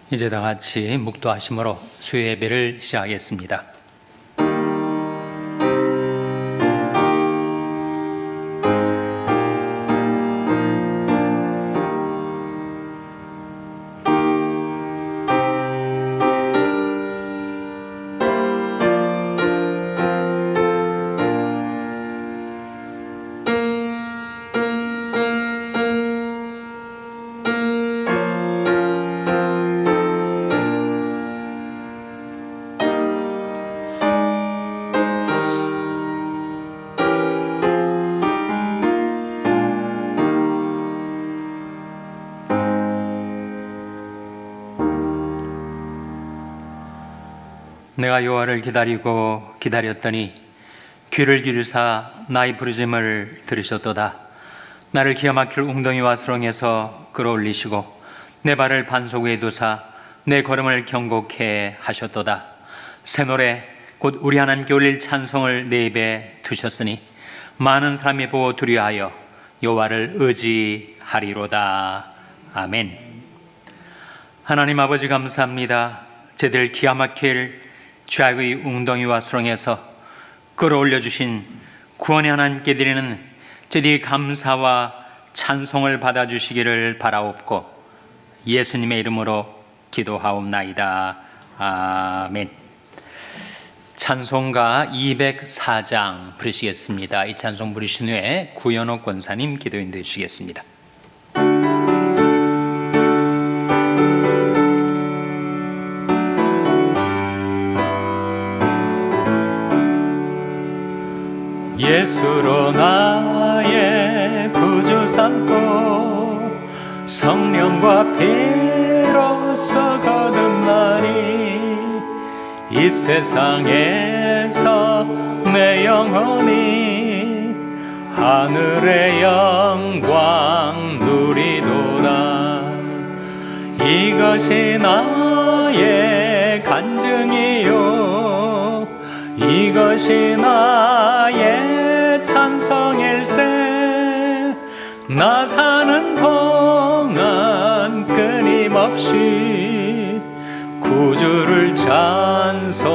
이제 다 같이 묵도하심으로 수요 예배를 시작하겠습니다. 내가 여호와를 기다렸더니 귀를 기울이사 나의 부르짖음을 들으셨도다. 나를 기가 막힐 웅덩이와 수렁에서 끌어올리시고 내 발을 반석 위에 두사 내 걸음을 경고케 하셨도다. 새 노래 곧 우리 하나님께 올릴 찬송을 내 입에 두셨으니 많은 사람이 보고 두려워하여 여호와를 의지하리로다. 아멘. 하나님 아버지 감사합니다. 저들 기가 막힐 죄악의 웅덩이와 수렁에서 끌어올려 주신 구원의 하나님께 드리는 저들의 감사와 찬송을 받아주시기를 바라옵고 예수님의 이름으로 기도하옵나이다. 아멘. 찬송가 204장 부르시겠습니다. 이 찬송 부르신 후에 구현옥 권사님 기도인 되시겠습니다. 예수로 나의 구주 삼고 성령과 피로써 거듭나니 이 세상에서 내 영혼이 하늘의 영광 누리도다. 이것이 나의 간증이요 이것이 나의 찬송일세. 나 사는 동안 끊임없이 구주를 찬송하리로다.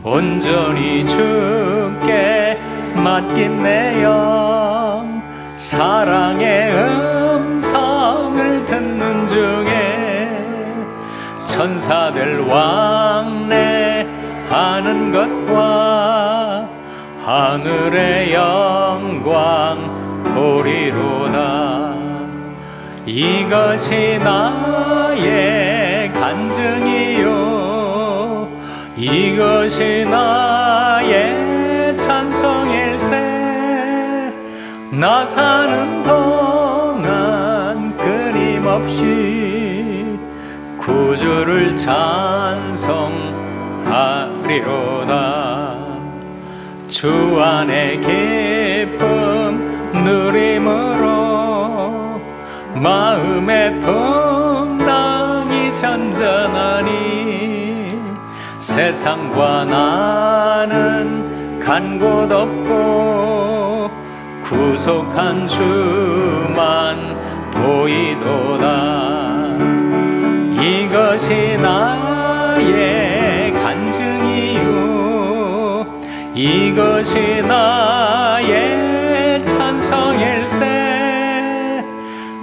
온전히 주께 맡긴 내 영 사랑의 음성을 듣는 중에 천사들 왕래하는 것과 하늘의 영광 보리로다. 이것이 나의 간증이요 이것이 나의 찬송일세. 나 사는 동안 끊임없이 구주를 찬송하리로다. 주 안의 기쁨 누림으로 마음의 풍랑이 잔잔하니 세상과 나는 간 곳 없고 구속한 주만 보이도다. 이것이 나의 간증이요 이것이 나의 찬송일세.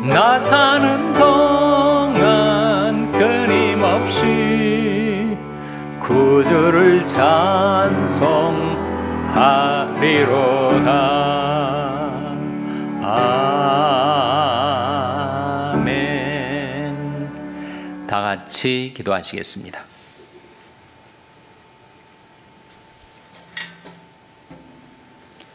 나 사는 동안 끊임없이 구주를 찬송하리로다. 아멘. 다 같이 기도하시겠습니다.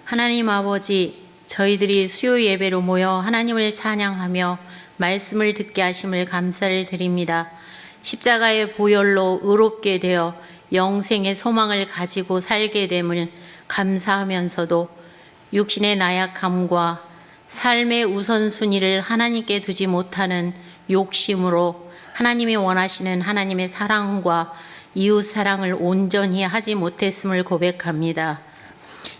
하나님 아버지, 저희들이 수요 예배로 모여 하나님을 찬양하며 말씀을 듣게 하심을 감사를 드립니다. 십자가의 보혈로 의롭게 되어 영생의 소망을 가지고 살게 됨을 감사하면서도 육신의 나약함과 삶의 우선순위를 하나님께 두지 못하는 욕심으로 하나님이 원하시는 하나님의 사랑과 이웃사랑을 온전히 하지 못했음을 고백합니다.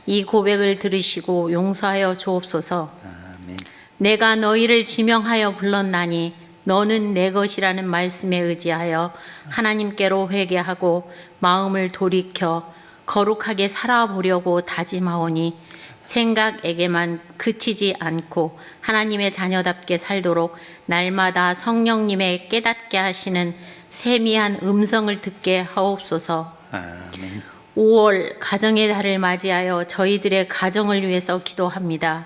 이 고백을 들으시고 용서하여 주옵소서. 아멘. 내가 너희를 지명하여 불렀나니 너는 내 것이라는 말씀에 의지하여 하나님께로 회개하고 마음을 돌이켜 거룩하게 살아보려고 다짐하오니 생각에게만 그치지 않고 하나님의 자녀답게 살도록 날마다 성령님의 깨닫게 하시는 세미한 음성을 듣게 하옵소서. 아멘. 5월 가정의 달을 맞이하여 저희들의 가정을 위해서 기도합니다.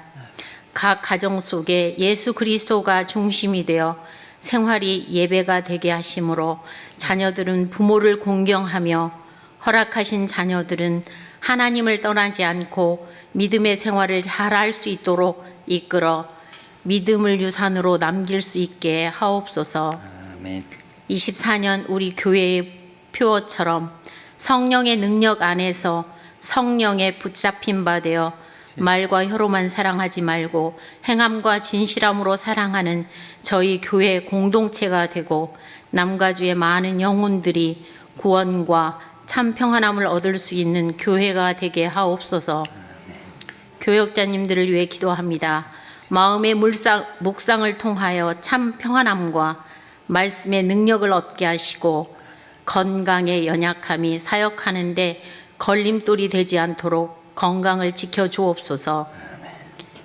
각 가정 속에 예수 그리스도가 중심이 되어 생활이 예배가 되게 하심으로 자녀들은 부모를 공경하며 허락하신 자녀들은 하나님을 떠나지 않고 믿음의 생활을 잘 할 수 있도록 이끌어 믿음을 유산으로 남길 수 있게 하옵소서. 아멘. 24년 우리 교회의 표어처럼 성령의 능력 안에서 성령에 붙잡힌 바 되어 말과 혀로만 사랑하지 말고 행함과 진실함으로 사랑하는 저희 교회 공동체가 되고 남과 주의 많은 영혼들이 구원과 참 평안함을 얻을 수 있는 교회가 되게 하옵소서. 교역자님들을 위해 기도합니다. 마음의 묵상을 통하여 참 평안함과 말씀의 능력을 얻게 하시고 건강의 연약함이 사역하는데 걸림돌이 되지 않도록 건강을 지켜 주옵소서.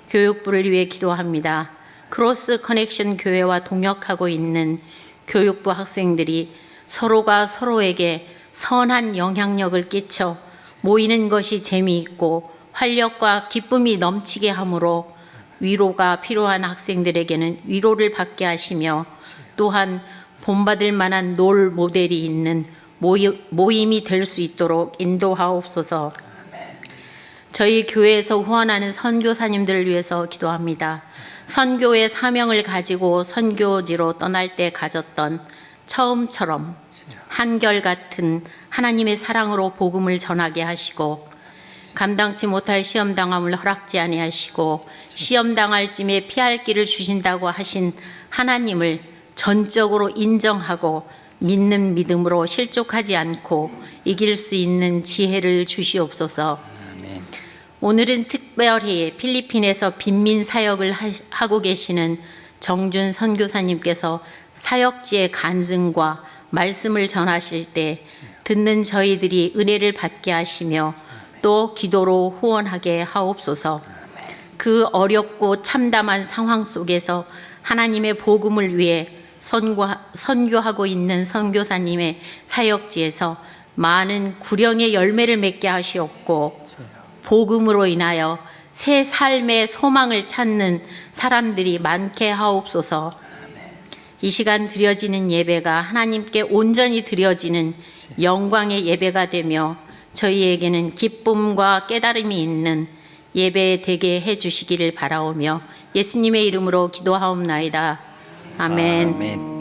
교육부를 위해 기도합니다. 크로스 커넥션 교회와 동역하고 있는 교육부 학생들이 서로가 서로에게 선한 영향력을 끼쳐 모이는 것이 재미있고 활력과 기쁨이 넘치게 하므로 위로가 필요한 학생들에게는 위로를 받게 하시며 또한 본받을 만한 롤 모델이 있는 모임이 될 수 있도록 인도하옵소서. 저희 교회에서 후원하는 선교사님들을 위해서 기도합니다. 선교의 사명을 가지고 선교지로 떠날 때 가졌던 처음처럼 한결같은 하나님의 사랑으로 복음을 전하게 하시고 감당치 못할 시험당함을 허락지 아니하시고 시험당할 쯤에 피할 길을 주신다고 하신 하나님을 전적으로 인정하고 믿는 믿음으로 실족하지 않고 이길 수 있는 지혜를 주시옵소서. 아멘. 오늘은 특별히 필리핀에서 빈민 사역을 하고 계시는 정준 선교사님께서 사역지의 간증과 말씀을 전하실 때 듣는 저희들이 은혜를 받게 하시며 또 기도로 후원하게 하옵소서. 그 어렵고 참담한 상황 속에서 하나님의 복음을 위해 선교하고 있는 선교사님의 사역지에서 많은 구령의 열매를 맺게 하시옵고 복음으로 인하여 새 삶의 소망을 찾는 사람들이 많게 하옵소서. 이 시간 드려지는 예배가 하나님께 온전히 드려지는 영광의 예배가 되며 저희에게는 기쁨과 깨달음이 있는 예배 되게 해주시기를 바라오며 예수님의 이름으로 기도하옵나이다. 아멘. 아멘.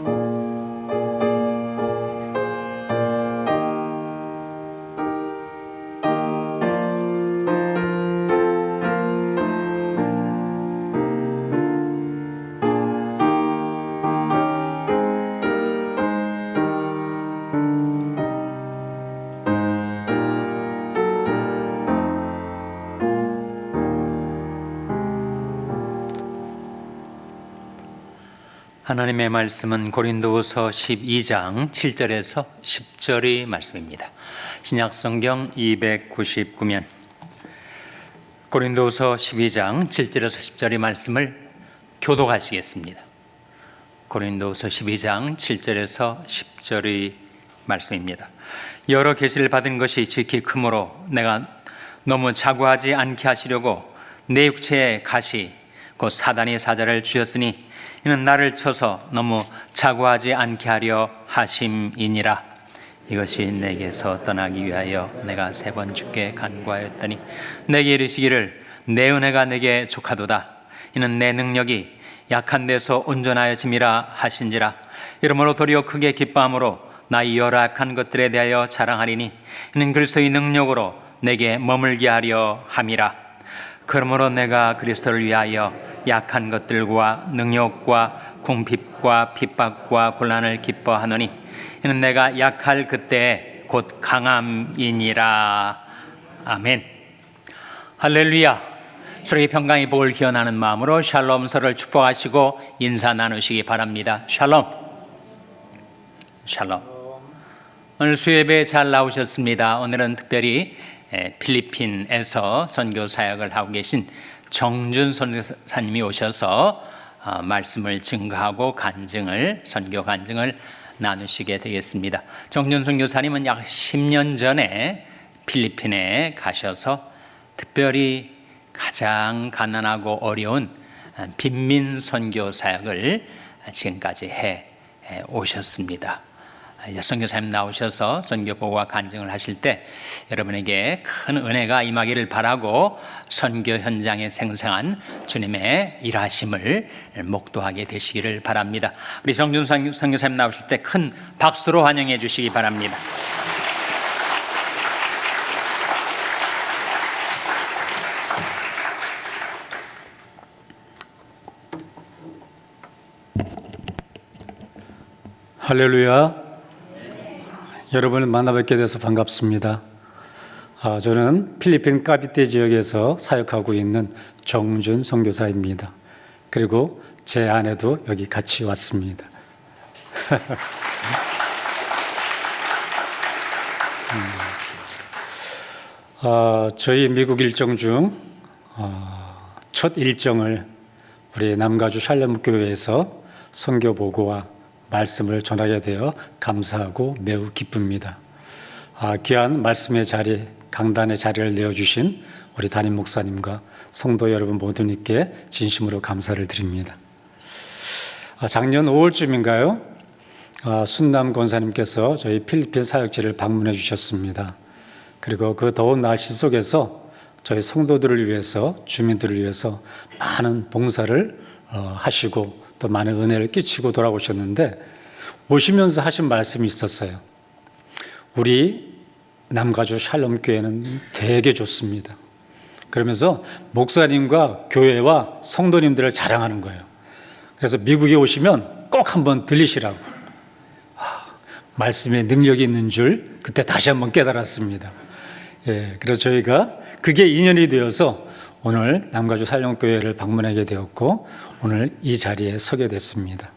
하나님의 말씀은 고린도후서 12장 7절에서 10절의 말씀입니다. 신약성경 299면 고린도후서 12장 7절에서 10절의 말씀을 교독하시겠습니다. 고린도후서 12장 7절에서 10절의 말씀입니다. 여러 계시를 받은 것이 지극히 크므로 내가 너무 자고하지 않게 하시려고 내 육체의 가시 곧 사단의 사자를 주셨으니 이는 나를 쳐서 너무 자고하지 않게 하려 하심이니라. 이것이 내게서 떠나기 위하여 내가 3번 주께 간구하였더니 내게 이르시기를 내 은혜가 내게 족하도다. 이는 내 능력이 약한 데서 온전하여짐이라 하신지라. 이러므로 도리어 크게 기뻐함으로 나의 여러 악한 것들에 대하여 자랑하리니 이는 그리스도의 능력으로 내게 머물게 하려 함이라. 그러므로 내가 그리스도를 위하여 약한 것들과 능욕과 궁핍과 핍박과 곤란을 기뻐하노니 이는 내가 약할 그때에 곧 강함이니라. 아멘. 할렐루야. 서로에게 평강의 복을 기원하는 마음으로 샬롬 서로를 축복하시고 인사 나누시기 바랍니다. 샬롬. 샬롬. 오늘 수요예배 잘 나오셨습니다. 오늘은 특별히 필리핀에서 선교 사역을 하고 계신 정준 선교사님이 오셔서 말씀을 증거하고 선교 간증을 나누시게 되겠습니다. 정준 선교사님은 약 10년 전에 필리핀에 가셔서 특별히 가장 가난하고 어려운 빈민 선교 사역을 지금까지 해 오셨습니다. 이제 선교사님 나오셔서 선교 보고와 간증을 하실 때 여러분에게 큰 은혜가 임하기를 바라고 선교 현장에 생생한 주님의 일하심을 목도하게 되시기를 바랍니다. 우리 정준 선교사님 나오실 때 큰 박수로 환영해 주시기 바랍니다. 할렐루야. 여러분을 만나뵙게 돼서 반갑습니다. 저는 필리핀 까비떼 지역에서 사역하고 있는 정준 선교사입니다. 그리고 제 아내도 여기 같이 왔습니다. 저희 미국 일정 중 첫 일정을 우리 남가주 샬롬 교회에서 선교 보고와 말씀을 전하게 되어 감사하고 매우 기쁩니다. 귀한 말씀의 자리, 강단의 자리를 내어주신 우리 담임 목사님과 성도 여러분 모두님께 진심으로 감사를 드립니다. 작년 5월쯤인가요? 순남 권사님께서 저희 필리핀 사역지를 방문해 주셨습니다. 그리고 그 더운 날씨 속에서 저희 성도들을 위해서, 주민들을 위해서 많은 봉사를 하시고 또 많은 은혜를 끼치고 돌아오셨는데 오시면서 하신 말씀이 있었어요. 우리 남가주 샬롬 교회는 되게 좋습니다. 그러면서 목사님과 교회와 성도님들을 자랑하는 거예요. 그래서 미국에 오시면 꼭 한번 들리시라고. 말씀에 능력이 있는 줄 그때 다시 한번 깨달았습니다. 그래서 저희가 그게 인연이 되어서 오늘 남가주 샬롬교회를 방문하게 되었고 오늘 이 자리에 서게 됐습니다.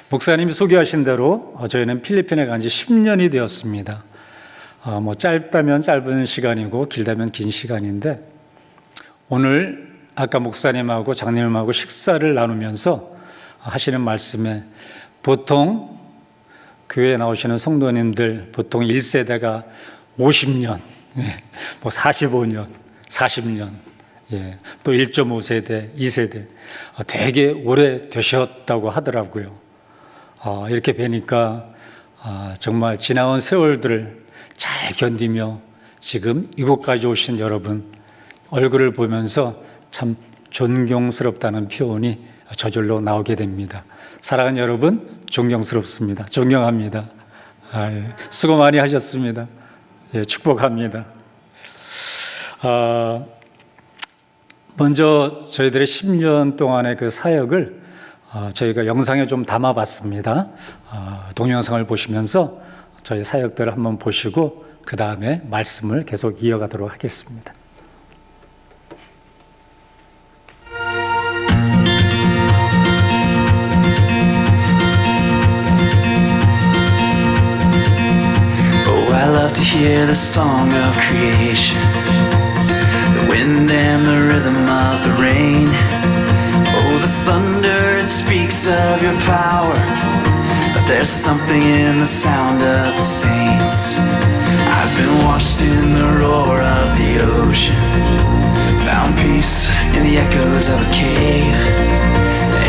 목사님이 소개하신 대로 저희는 필리핀에 간 지 10년이 되었습니다. 짧다면 짧은 시간이고 길다면 긴 시간인데 오늘 아까 목사님하고 장로님하고 식사를 나누면서 하시는 말씀에 보통 교회에 나오시는 성도님들 보통 1세대가 50년, 45년, 40년 또 1.5세대, 2세대 되게 오래 되셨다고 하더라고요. 이렇게 뵈니까 정말 지나온 세월들을 잘 견디며 지금 이곳까지 오신 여러분 얼굴을 보면서 참 존경스럽다는 표현이 저절로 나오게 됩니다. 사랑하는 여러분 존경스럽습니다. 존경합니다. 수고 많이 하셨습니다. 축복합니다. 먼저 저희들의 10년 동안의 그 사역을 저희가 영상에 좀 담아봤습니다. 동영상을 보시면서 저희 사역들을 한번 보시고 그 다음에 말씀을 계속 이어가도록 하겠습니다. Oh, I love to hear the song of creation, the wind and the rhythm of the rain. Oh, the thunder, it speaks of your power, but there's something in the sound of the saints. I've been washed in the roar of the ocean, found peace in the echoes of a cave.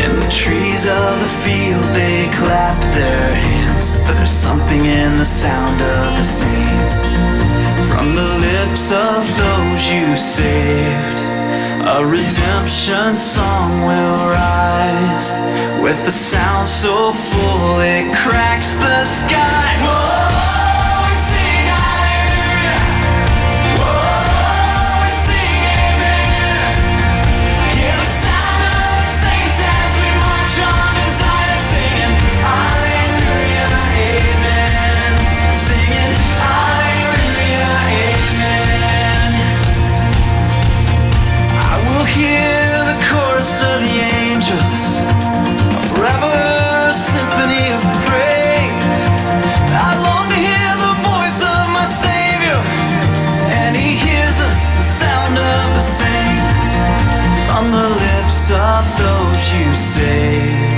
And the trees of the field, they clap their hands, but there's something in the sound of the saints. From the lips of those you saved, a redemption song will rise, with a sound so full it cracks the sky. Whoa, we sing hallelujah. Whoa, we sing amen. Hear the sound of the saints as we march on to Zion, singing hallelujah, amen. Singing hallelujah, amen. I will hear of those you saved.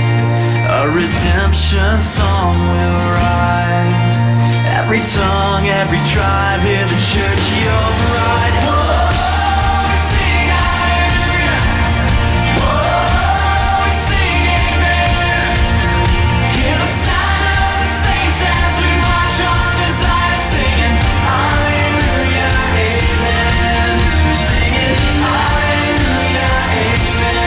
A redemption song will rise. Every tongue, every tribe, hear the church, your bride. Whoa, sing hallelujah. Whoa, sing amen. Hear the sound of the saints as we march on to Zion, singing hallelujah, amen. Singing hallelujah, amen.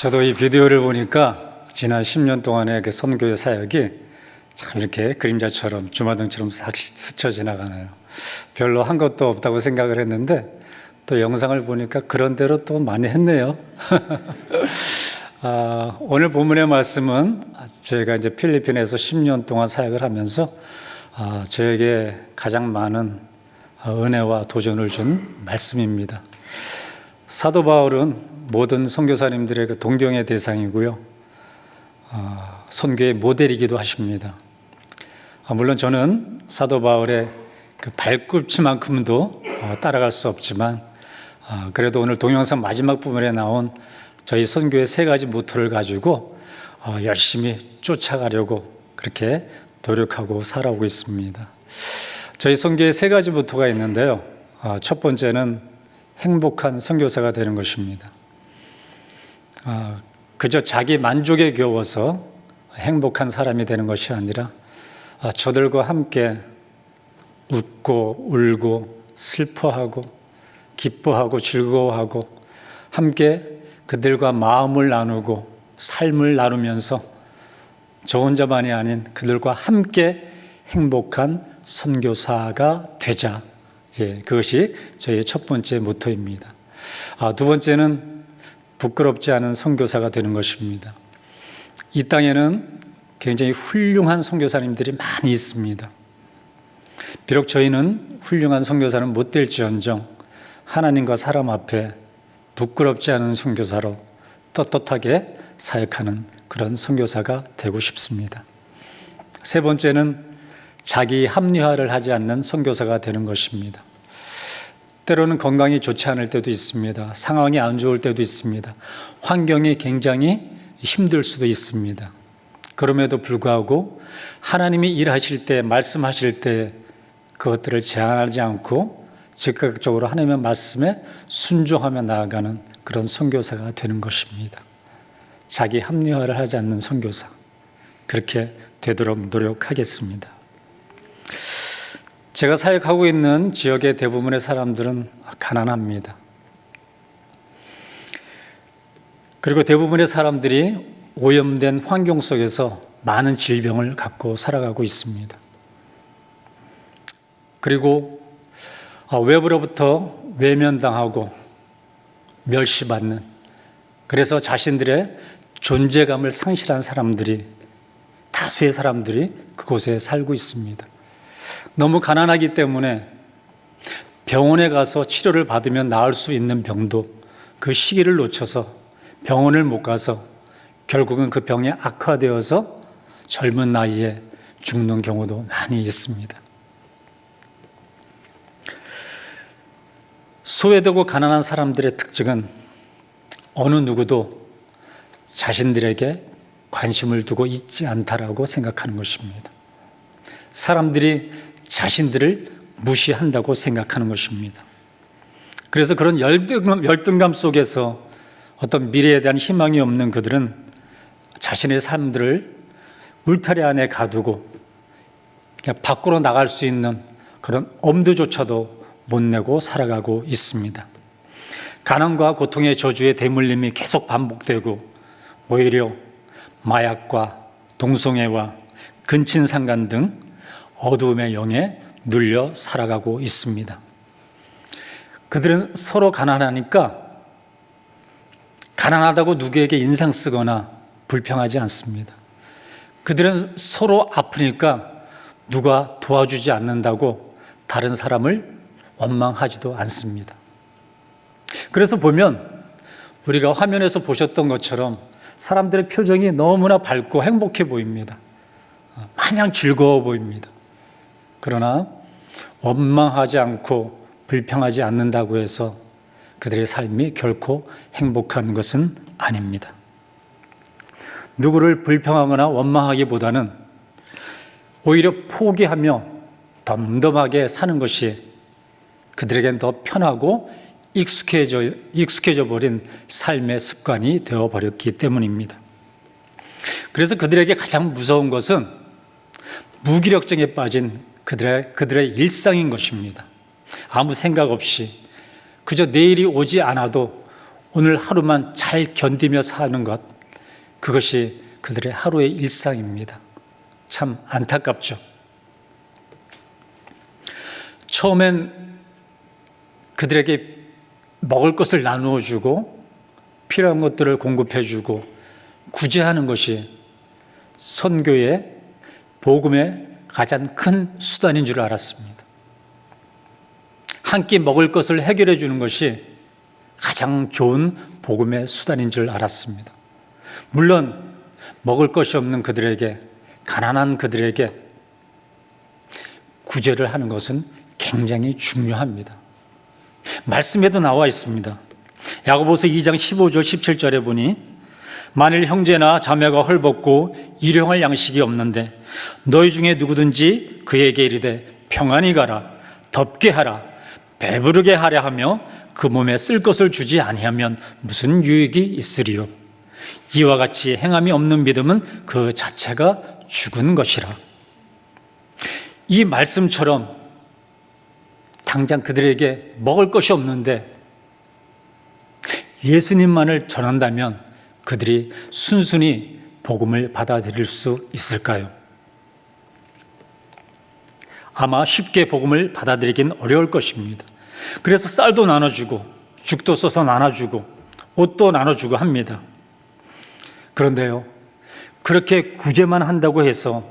저도 이 비디오를 보니까 지난 10년 동안의 그 선교의 사역이 참 이렇게 그림자처럼 주마등처럼 싹 스쳐 지나가네요. 별로 한 것도 없다고 생각을 했는데 또 영상을 보니까 그런 대로 또 많이 했네요. 오늘 본문의 말씀은 제가 이제 필리핀에서 10년 동안 사역을 하면서 저에게 가장 많은 은혜와 도전을 준 말씀입니다. 사도 바울은 모든 선교사님들의 그 동경의 대상이고요. 선교의 모델이기도 하십니다. 물론 저는 사도 바울의 그 발꿈치만큼도 따라갈 수 없지만 그래도 오늘 동영상 마지막 부분에 나온 저희 선교의 3가지 모토를 가지고 열심히 쫓아가려고 그렇게 노력하고 살아오고 있습니다. 저희 선교의 3가지 모토가 있는데요. 첫 번째는 행복한 선교사가 되는 것입니다. 그저 자기 만족에 겨워서 행복한 사람이 되는 것이 아니라 저들과 함께 웃고 울고 슬퍼하고 기뻐하고 즐거워하고 함께 그들과 마음을 나누고 삶을 나누면서 저 혼자만이 아닌 그들과 함께 행복한 선교사가 되자. 그것이 저희의 첫 번째 모토입니다. 두 번째는 부끄럽지 않은 선교사가 되는 것입니다. 이 땅에는 굉장히 훌륭한 선교사님들이 많이 있습니다. 비록 저희는 훌륭한 선교사는 못 될지언정 하나님과 사람 앞에 부끄럽지 않은 선교사로 떳떳하게 사역하는 그런 선교사가 되고 싶습니다. 세 번째는 자기 합리화를 하지 않는 선교사가 되는 것입니다. 때로는 건강이 좋지 않을 때도 있습니다. 상황이 안 좋을 때도 있습니다. 환경이 굉장히 힘들 수도 있습니다. 그럼에도 불구하고 하나님이 일하실 때, 말씀하실 때 그것들을 제한하지 않고 즉각적으로 하나님의 말씀에 순종하며 나아가는 그런 선교사가 되는 것입니다. 자기 합리화를 하지 않는 선교사, 그렇게 되도록 노력하겠습니다. 제가 사역하고 있는 지역의 대부분의 사람들은 가난합니다. 그리고 대부분의 사람들이 오염된 환경 속에서 많은 질병을 갖고 살아가고 있습니다. 그리고 외부로부터 외면당하고 멸시받는, 그래서 자신들의 존재감을 상실한 사람들이, 다수의 사람들이 그곳에 살고 있습니다. 너무 가난하기 때문에 병원에 가서 치료를 받으면 나을 수 있는 병도 그 시기를 놓쳐서 병원을 못 가서 결국은 그 병이 악화되어서 젊은 나이에 죽는 경우도 많이 있습니다. 소외되고 가난한 사람들의 특징은 어느 누구도 자신들에게 관심을 두고 있지 않다라고 생각하는 것입니다. 사람들이 자신들을 무시한다고 생각하는 것입니다. 그래서 그런 열등감 속에서 어떤 미래에 대한 희망이 없는 그들은 자신의 삶들을 울타리 안에 가두고 그냥 밖으로 나갈 수 있는 그런 엄두조차도 못 내고 살아가고 있습니다. 가난과 고통의 저주의 대물림이 계속 반복되고 오히려 마약과 동성애와 근친상간 등 어두움의 영에 눌려 살아가고 있습니다. 그들은 서로 가난하니까 가난하다고 누구에게 인상 쓰거나 불평하지 않습니다. 그들은 서로 아프니까 누가 도와주지 않는다고 다른 사람을 원망하지도 않습니다. 그래서 보면 우리가 화면에서 보셨던 것처럼 사람들의 표정이 너무나 밝고 행복해 보입니다. 마냥 즐거워 보입니다. 그러나 원망하지 않고 불평하지 않는다고 해서 그들의 삶이 결코 행복한 것은 아닙니다. 누구를 불평하거나 원망하기보다는 오히려 포기하며 덤덤하게 사는 것이 그들에겐 더 편하고 익숙해져 버린 삶의 습관이 되어버렸기 때문입니다. 그래서 그들에게 가장 무서운 것은 무기력증에 빠진 그들의 일상인 것입니다. 아무 생각 없이 그저 내일이 오지 않아도 오늘 하루만 잘 견디며 사는 것, 그것이 그들의 하루의 일상입니다. 참 안타깝죠. 처음엔 그들에게 먹을 것을 나누어 주고 필요한 것들을 공급해 주고 구제하는 것이 선교의 복음의 가장 큰 수단인 줄 알았습니다. 한 끼 먹을 것을 해결해 주는 것이 가장 좋은 복음의 수단인 줄 알았습니다. 물론 먹을 것이 없는 그들에게, 가난한 그들에게 구제를 하는 것은 굉장히 중요합니다. 말씀에도 나와 있습니다. 야고보서 2장 15절 17절에 보니 만일 형제나 자매가 헐벗고 일용할 양식이 없는데 너희 중에 누구든지 그에게 이르되 평안히 가라, 덥게 하라, 배부르게 하려 하며 그 몸에 쓸 것을 주지 아니하면 무슨 유익이 있으리요. 이와 같이 행함이 없는 믿음은 그 자체가 죽은 것이라. 이 말씀처럼 당장 그들에게 먹을 것이 없는데 예수님만을 전한다면 그들이 순순히 복음을 받아들일 수 있을까요? 아마 쉽게 복음을 받아들이긴 어려울 것입니다. 그래서 쌀도 나눠주고 죽도 써서 나눠주고 옷도 나눠주고 합니다. 그런데요, 그렇게 구제만 한다고 해서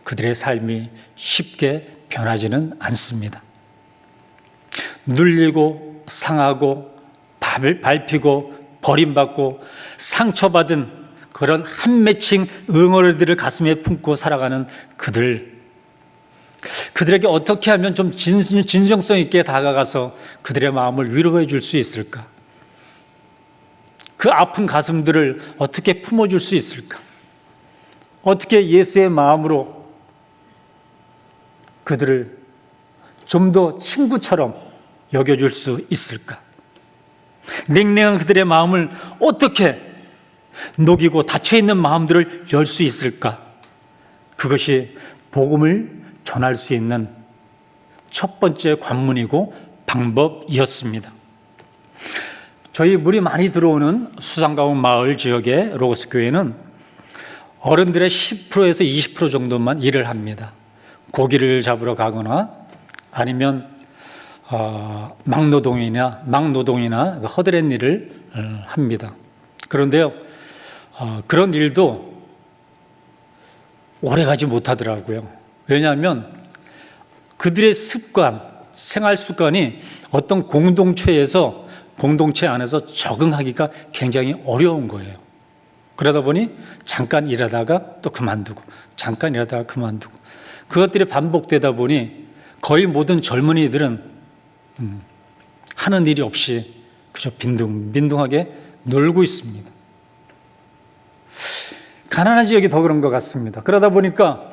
그들의 삶이 쉽게 변하지는 않습니다. 눌리고 상하고 밟히고 버림받고 상처받은 그런 한 맺힌 응어리들을 가슴에 품고 살아가는 그들에게 어떻게 하면 좀 진정성 있게 다가가서 그들의 마음을 위로해 줄 수 있을까? 그 아픈 가슴들을 어떻게 품어줄 수 있을까? 어떻게 예수의 마음으로 그들을 좀 더 친구처럼 여겨줄 수 있을까? 냉랭한 그들의 마음을 어떻게 녹이고 닫혀있는 마음들을 열 수 있을까? 그것이 복음을 전할 수 있는 첫 번째 관문이고 방법이었습니다. 저희 물이 많이 들어오는 수상가운 마을 지역의 로고스 교회는 어른들의 10%에서 20% 정도만 일을 합니다. 고기를 잡으러 가거나 아니면 막노동이나 허드렛 일을 합니다. 그런데요, 그런 일도 오래가지 못하더라고요. 왜냐하면 그들의 생활 습관이 어떤 공동체 안에서 적응하기가 굉장히 어려운 거예요. 그러다 보니 잠깐 일하다가 또 그만두고 잠깐 일하다가 그만두고 그것들이 반복되다 보니 거의 모든 젊은이들은 하는 일이 없이 그저 빈둥빈둥하게 놀고 있습니다. 가난한 지역이 더 그런 것 같습니다. 그러다 보니까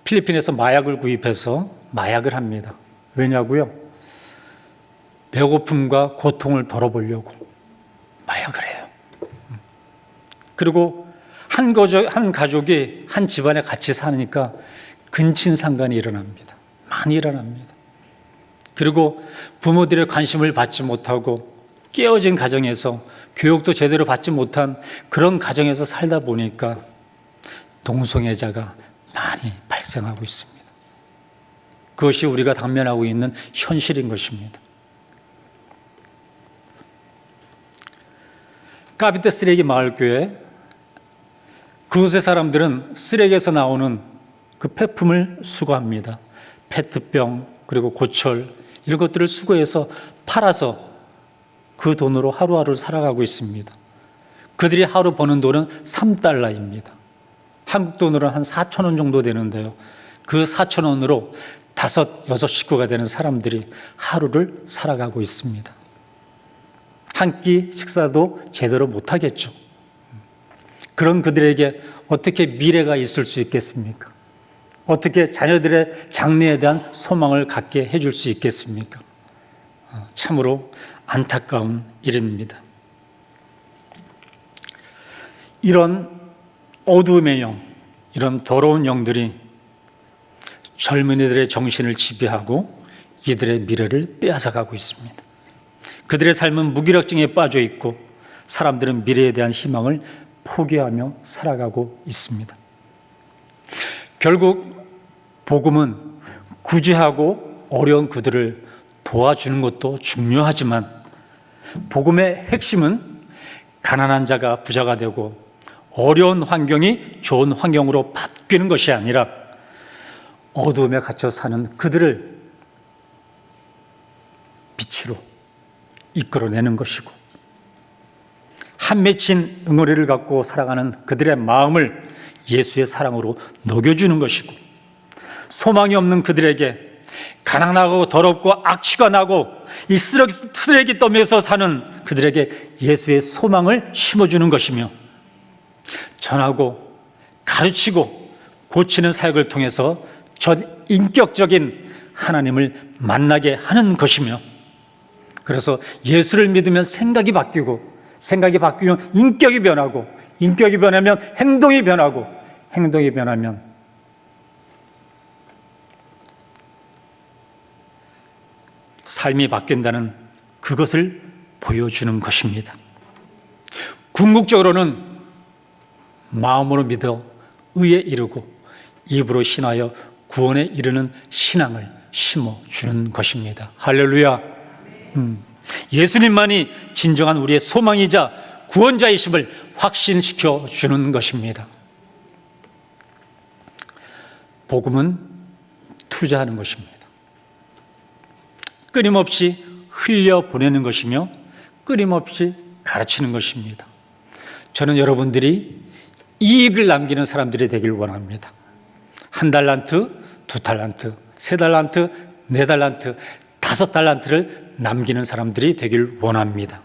필리핀에서 마약을 구입해서 마약을 합니다. 왜냐고요? 배고픔과 고통을 덜어보려고 마약을 해요. 그리고 한 가족이 한 집안에 같이 사니까 근친상간이 일어납니다. 많이 일어납니다. 그리고 부모들의 관심을 받지 못하고 깨어진 가정에서 교육도 제대로 받지 못한 그런 가정에서 살다 보니까 동성애자가 많이 발생하고 있습니다. 그것이 우리가 당면하고 있는 현실인 것입니다. 까비떼 쓰레기 마을교회, 그곳의 사람들은 쓰레기에서 나오는 그 폐품을 수거합니다. 페트병 그리고 고철 이런 것들을 수거해서 팔아서 그 돈으로 하루하루를 살아가고 있습니다. 그들이 하루 버는 돈은 3달러입니다. 한국 돈으로 한 4,000원 정도 되는데요. 그 4,000원으로 5, 6 식구가 되는 사람들이 하루를 살아가고 있습니다. 한 끼 식사도 제대로 못하겠죠. 그런 그들에게 어떻게 미래가 있을 수 있겠습니까? 어떻게 자녀들의 장래에 대한 소망을 갖게 해줄 수 있겠습니까? 참으로 안타까운 일입니다. 이런 어두움의 영, 이런 더러운 영들이 젊은이들의 정신을 지배하고 이들의 미래를 빼앗아가고 있습니다. 그들의 삶은 무기력증에 빠져 있고 사람들은 미래에 대한 희망을 포기하며 살아가고 있습니다. 결국 복음은 구제하고 어려운 그들을 도와주는 것도 중요하지만 복음의 핵심은 가난한 자가 부자가 되고 어려운 환경이 좋은 환경으로 바뀌는 것이 아니라 어두움에 갇혀 사는 그들을 빛으로 이끌어내는 것이고 한 맺힌 응어리를 갖고 살아가는 그들의 마음을 예수의 사랑으로 녹여주는 것이고 소망이 없는 그들에게 가난하고 더럽고 악취가 나고 이 쓰레기 더미에서 사는 그들에게 예수의 소망을 심어주는 것이며 전하고 가르치고 고치는 사역을 통해서 전 인격적인 하나님을 만나게 하는 것이며 그래서 예수를 믿으면 생각이 바뀌고 생각이 바뀌면 인격이 변하고 인격이 변하면 행동이 변하고 행동이 변하면 삶이 바뀐다는 그것을 보여주는 것입니다. 궁극적으로는 마음으로 믿어 의에 이르고 입으로 신하여 구원에 이르는 신앙을 심어주는 것입니다. 할렐루야. 예수님만이 진정한 우리의 소망이자 구원자이심을 확신시켜 주는 것입니다. 복음은 투자하는 것입니다. 끊임없이 흘려보내는 것이며 끊임없이 가르치는 것입니다. 저는 여러분들이 이익을 남기는 사람들이 되길 원합니다. 1달란트, 2달란트, 3달란트, 4달란트, 5달란트를 남기는 사람들이 되길 원합니다.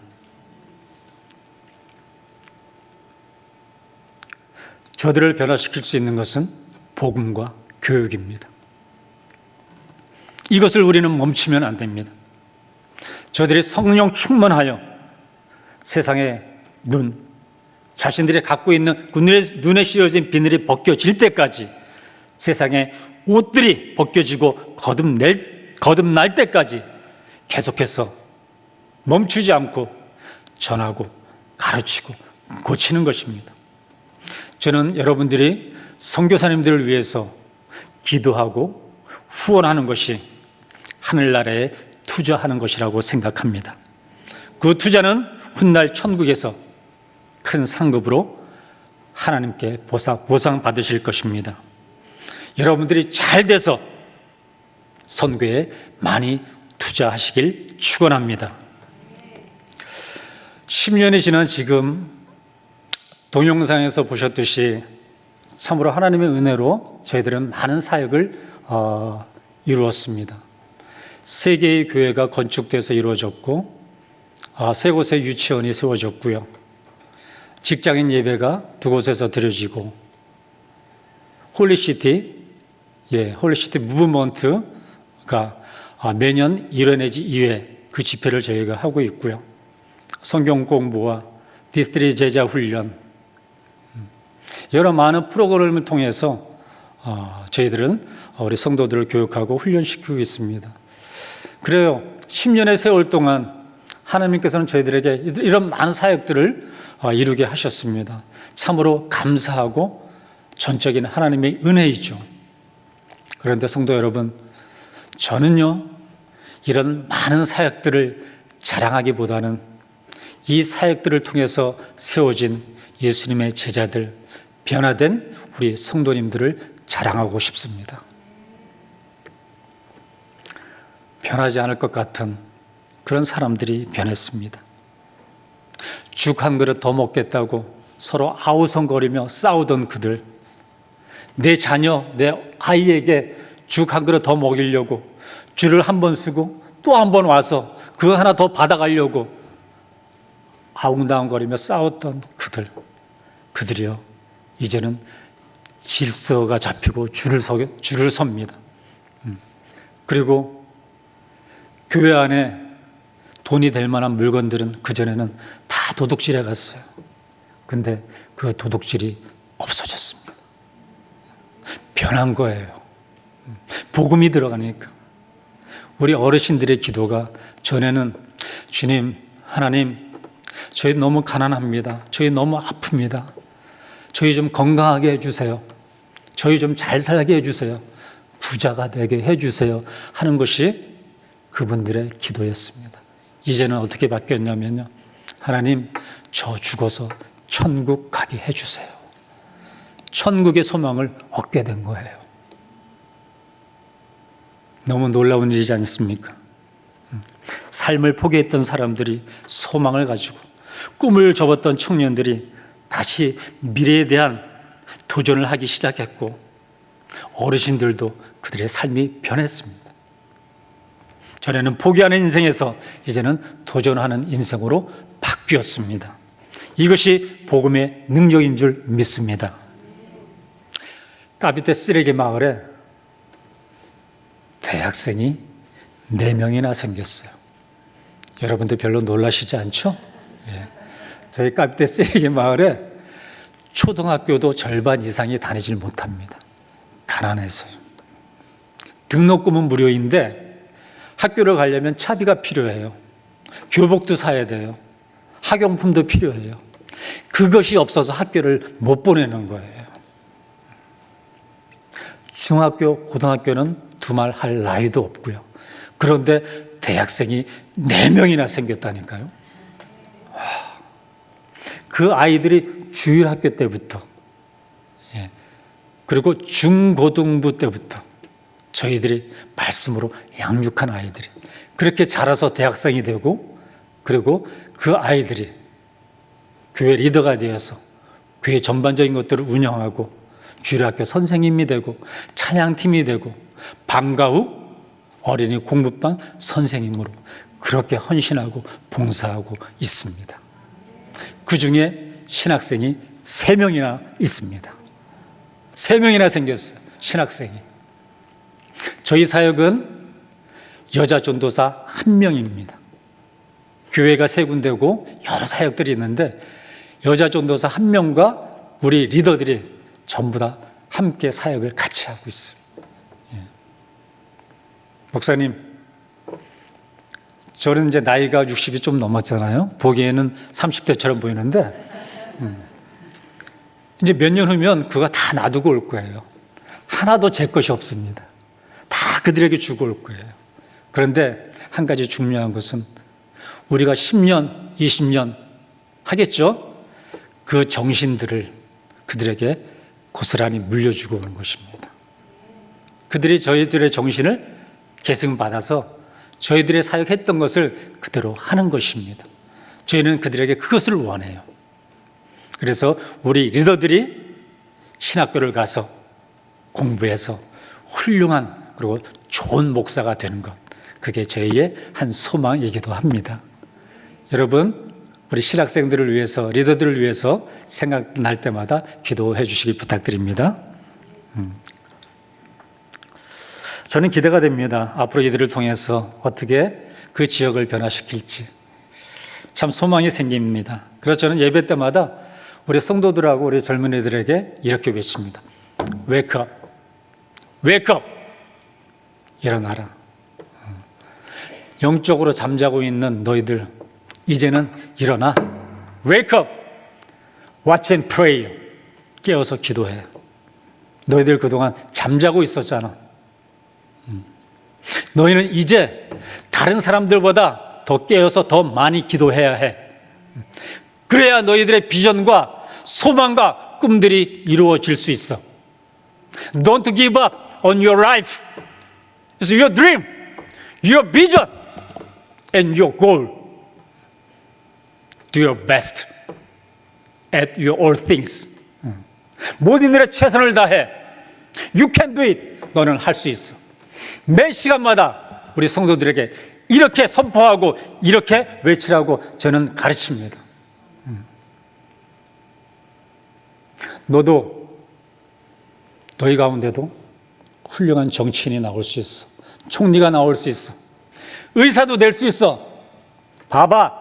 저들을 변화시킬 수 있는 것은 복음과 교육입니다. 이것을 우리는 멈추면 안 됩니다. 저들이 성령 충만하여 세상의 자신들이 갖고 있는 눈에 씌워진 비늘이 벗겨질 때까지 세상의 옷들이 벗겨지고 거듭날 때까지 계속해서 멈추지 않고 전하고 가르치고 고치는 것입니다. 저는 여러분들이 선교사님들을 위해서 기도하고 후원하는 것이 하늘나라에 투자하는 것이라고 생각합니다. 그 투자는 훗날 천국에서 큰 상급으로 하나님께 보상 받으실 것입니다. 여러분들이 잘 돼서 선교에 많이 투자하시길 축원합니다. 10년이 지난 지금 동영상에서 보셨듯이 참으로 하나님의 은혜로 저희들은 많은 사역을 이루었습니다. 3개의 교회가 건축돼서 이루어졌고 3곳의 유치원이 세워졌고요. 직장인 예배가 2곳에서 드려지고 홀리시티 무브먼트가 매년 1회 내지 2회 그 집회를 저희가 하고 있고요. 성경 공부와 디스트리 제자 훈련 여러 많은 프로그램을 통해서 저희들은 우리 성도들을 교육하고 훈련시키고 있습니다. 그래요. 10년의 세월 동안 하나님께서는 저희들에게 이런 많은 사역들을 이루게 하셨습니다. 참으로 감사하고 전적인 하나님의 은혜이죠. 그런데 성도 여러분, 저는요, 이런 많은 사역들을 자랑하기보다는 이 사역들을 통해서 세워진 예수님의 제자들, 변화된 우리 성도님들을 자랑하고 싶습니다. 변하지 않을 것 같은 그런 사람들이 변했습니다. 죽 한 그릇 더 먹겠다고 서로 아우성거리며 싸우던 그들, 내 자녀, 내 아이에게 죽 한 그릇 더 먹이려고 줄을 한 번 쓰고 또 한 번 와서 그거 하나 더 받아가려고 아웅다웅거리며 싸웠던 그들이요, 이제는 질서가 잡히고 줄을 섭니다. 그리고 교회 안에 돈이 될 만한 물건들은 그전에는 다 도둑질해 갔어요. 근데 그 도둑질이 없어졌습니다. 변한 거예요. 복음이 들어가니까. 우리 어르신들의 기도가 전에는 주님, 하나님, 저희 너무 가난합니다. 저희 너무 아픕니다. 저희 좀 건강하게 해주세요. 저희 좀 잘 살게 해주세요. 부자가 되게 해주세요. 하는 것이 그분들의 기도였습니다. 이제는 어떻게 바뀌었냐면요. 하나님, 저 죽어서 천국 가게 해주세요. 천국의 소망을 얻게 된 거예요. 너무 놀라운 일이지 않습니까? 삶을 포기했던 사람들이 소망을 가지고, 꿈을 접었던 청년들이 다시 미래에 대한 도전을 하기 시작했고, 어르신들도 그들의 삶이 변했습니다. 전에는 포기하는 인생에서 이제는 도전하는 인생으로 바뀌었습니다. 이것이 복음의 능력인 줄 믿습니다. 까비테 쓰레기 마을에 대학생이 4명이나 생겼어요. 여러분들 별로 놀라시지 않죠? 예. 저희 까비테 쓰레기 마을에 초등학교도 절반 이상이 다니질 못합니다. 가난해서요. 등록금은 무료인데 학교를 가려면 차비가 필요해요. 교복도 사야 돼요. 학용품도 필요해요. 그것이 없어서 학교를 못 보내는 거예요. 중학교, 고등학교는 두말 할 나이도 없고요. 그런데 대학생이 4명이나 생겼다니까요. 그 아이들이 주일학교 때부터, 그리고 중고등부 때부터 저희들이 말씀으로 양육한 아이들이 그렇게 자라서 대학생이 되고, 그리고 그 아이들이 교회 리더가 되어서 교회 전반적인 것들을 운영하고 주일학교 선생님이 되고 찬양팀이 되고 방과 후 어린이 공부반 선생님으로 그렇게 헌신하고 봉사하고 있습니다. 그 중에 신학생이 3명이나 있습니다. 3명이나 생겼어요. 신학생이. 저희 사역은 여자 전도사 1명입니다. 교회가 3군데고 여러 사역들이 있는데 여자 전도사 1명과 우리 리더들이 전부 다 함께 사역을 같이 하고 있어요. 목사님, 저는 이제 나이가 60이 좀 넘었잖아요. 보기에는 30대처럼 보이는데 이제 몇 년 후면 그거 다 놔두고 올 거예요. 하나도 제 것이 없습니다. 다 그들에게 주고 올 거예요. 그런데 한 가지 중요한 것은 우리가 10년, 20년 하겠죠? 그 정신들을 그들에게 고스란히 물려주고 오는 것입니다. 그들이 저희들의 정신을 계승받아서 저희들의 사역했던 것을 그대로 하는 것입니다. 저희는 그들에게 그것을 원해요. 그래서 우리 리더들이 신학교를 가서 공부해서 훌륭한 그리고 좋은 목사가 되는 것, 그게 저희의 한 소망이기도 합니다. 여러분, 우리 신학생들을 위해서, 리더들을 위해서 생각날 때마다 기도해 주시기 부탁드립니다. 저는 기대가 됩니다. 앞으로 이들을 통해서 어떻게 그 지역을 변화시킬지 참 소망이 생깁니다. 그래서 저는 예배 때마다 우리 성도들하고 우리 젊은이들에게 이렇게 외칩니다. Wake up, wake up, 일어나라. 영적으로 잠자고 있는 너희들, 이제는 일어나. Wake up, watch and pray. 깨어서 기도해. 너희들 그동안 잠자고 있었잖아. 너희는 이제 다른 사람들보다 더 깨어서 더 많이 기도해야 해. 그래야 너희들의 비전과 소망과 꿈들이 이루어질 수 있어. Don't give up on your life. It's your dream, your vision, and your goal. Do your best at your all things. 모든 일에 최선을 다해. You can do it. 너는 할 수 있어. 매 시간마다 우리 성도들에게 이렇게 선포하고 이렇게 외치라고 저는 가르칩니다. 너도, 너희 가운데도 훌륭한 정치인이 나올 수 있어. 총리가 나올 수 있어. 의사도 될 수 있어. 봐봐.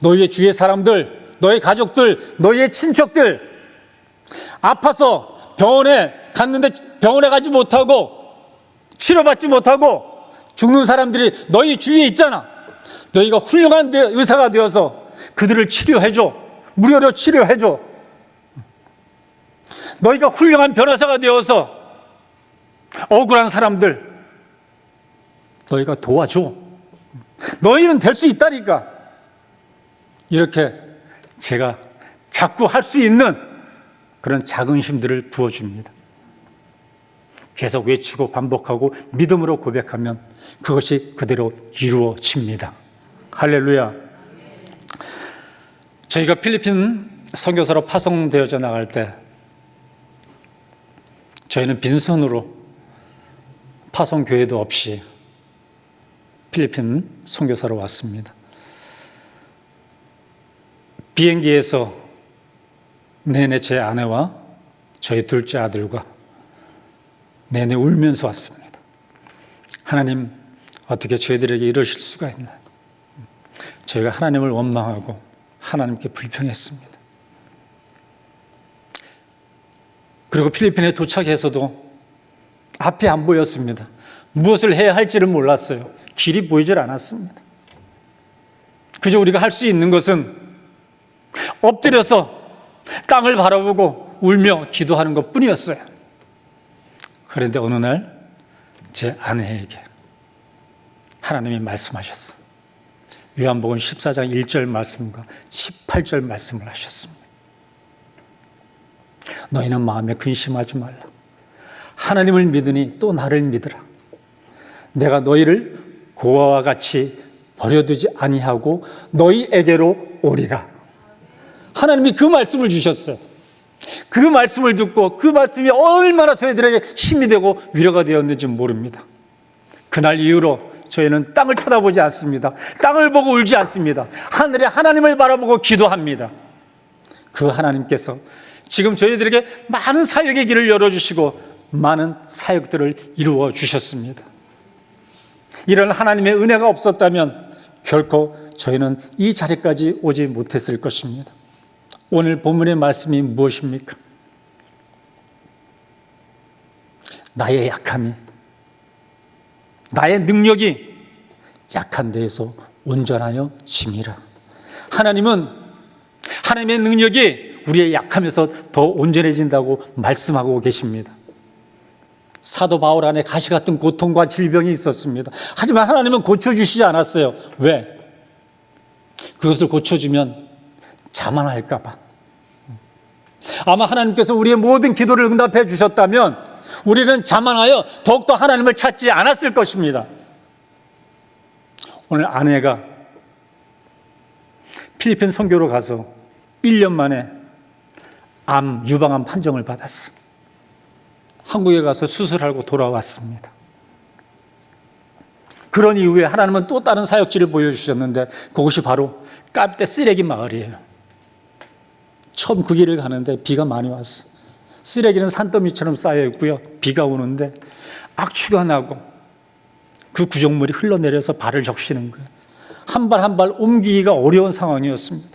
너희의 주위의 사람들, 너희 가족들, 너희의 친척들 아파서 병원에 갔는데 병원에 가지 못하고 치료받지 못하고 죽는 사람들이 너희 주위에 있잖아. 너희가 훌륭한 의사가 되어서 그들을 치료해줘. 무료로 치료해줘. 너희가 훌륭한 변호사가 되어서 억울한 사람들 너희가 도와줘. 너희는 될 수 있다니까. 이렇게 제가 자꾸 할 수 있는 그런 자긍심들을 부어줍니다. 계속 외치고 반복하고 믿음으로 고백하면 그것이 그대로 이루어집니다. 할렐루야. 저희가 필리핀 선교사로 파송되어져 나갈 때 저희는 빈손으로 파송교회도 없이 필리핀 선교사로 왔습니다. 비행기에서 내내 제 아내와 저희 둘째 아들과 내내 울면서 왔습니다. 하나님, 어떻게 저희들에게 이러실 수가 있나요? 저희가 하나님을 원망하고 하나님께 불평했습니다. 그리고 필리핀에 도착해서도 앞이 안 보였습니다. 무엇을 해야 할지를 몰랐어요. 길이 보이질 않았습니다. 그저 우리가 할 수 있는 것은 엎드려서 땅을 바라보고 울며 기도하는 것 뿐이었어요. 그런데 어느 날 제 아내에게 하나님이 말씀하셨어요. 요한복음 14장 1절 말씀과 18절 말씀을 하셨습니다. 너희는 마음에 근심하지 말라. 하나님을 믿으니 또 나를 믿으라. 내가 너희를 고아와 같이 버려두지 아니하고 너희에게로 오리라. 하나님이 그 말씀을 주셨어요. 그 말씀을 듣고 그 말씀이 얼마나 저희들에게 힘이 되고 위로가 되었는지 모릅니다. 그날 이후로 저희는 땅을 쳐다보지 않습니다. 땅을 보고 울지 않습니다. 하늘에 하나님을 바라보고 기도합니다. 그 하나님께서 지금 저희들에게 많은 사역의 길을 열어주시고 많은 사역들을 이루어 주셨습니다. 이런 하나님의 은혜가 없었다면 결코 저희는 이 자리까지 오지 못했을 것입니다. 오늘 본문의 말씀이 무엇입니까? 나의 약함이, 나의 능력이 약한 데에서 온전하여 짐이라. 하나님은 하나님의 능력이 우리의 약함에서 더 온전해진다고 말씀하고 계십니다. 사도 바울 안에 가시 같은 고통과 질병이 있었습니다. 하지만 하나님은 고쳐주시지 않았어요. 왜? 그것을 고쳐주면 자만할까 봐. 아마 하나님께서 우리의 모든 기도를 응답해 주셨다면 우리는 자만하여 더욱더 하나님을 찾지 않았을 것입니다. 오늘 아내가 필리핀 선교로 가서 1년 만에 암, 유방암 판정을 받았어요. 한국에 가서 수술하고 돌아왔습니다. 그런 이후에 하나님은 또 다른 사역지를 보여주셨는데 그것이 바로 까르떼 쓰레기 마을이에요. 처음 그 길을 가는데 비가 많이 왔어요. 쓰레기는 산더미처럼 쌓여 있고요. 비가 오는데 악취가 나고 그 구정물이 흘러내려서 발을 적시는 거예요. 한 발 한 발 옮기기가 어려운 상황이었습니다.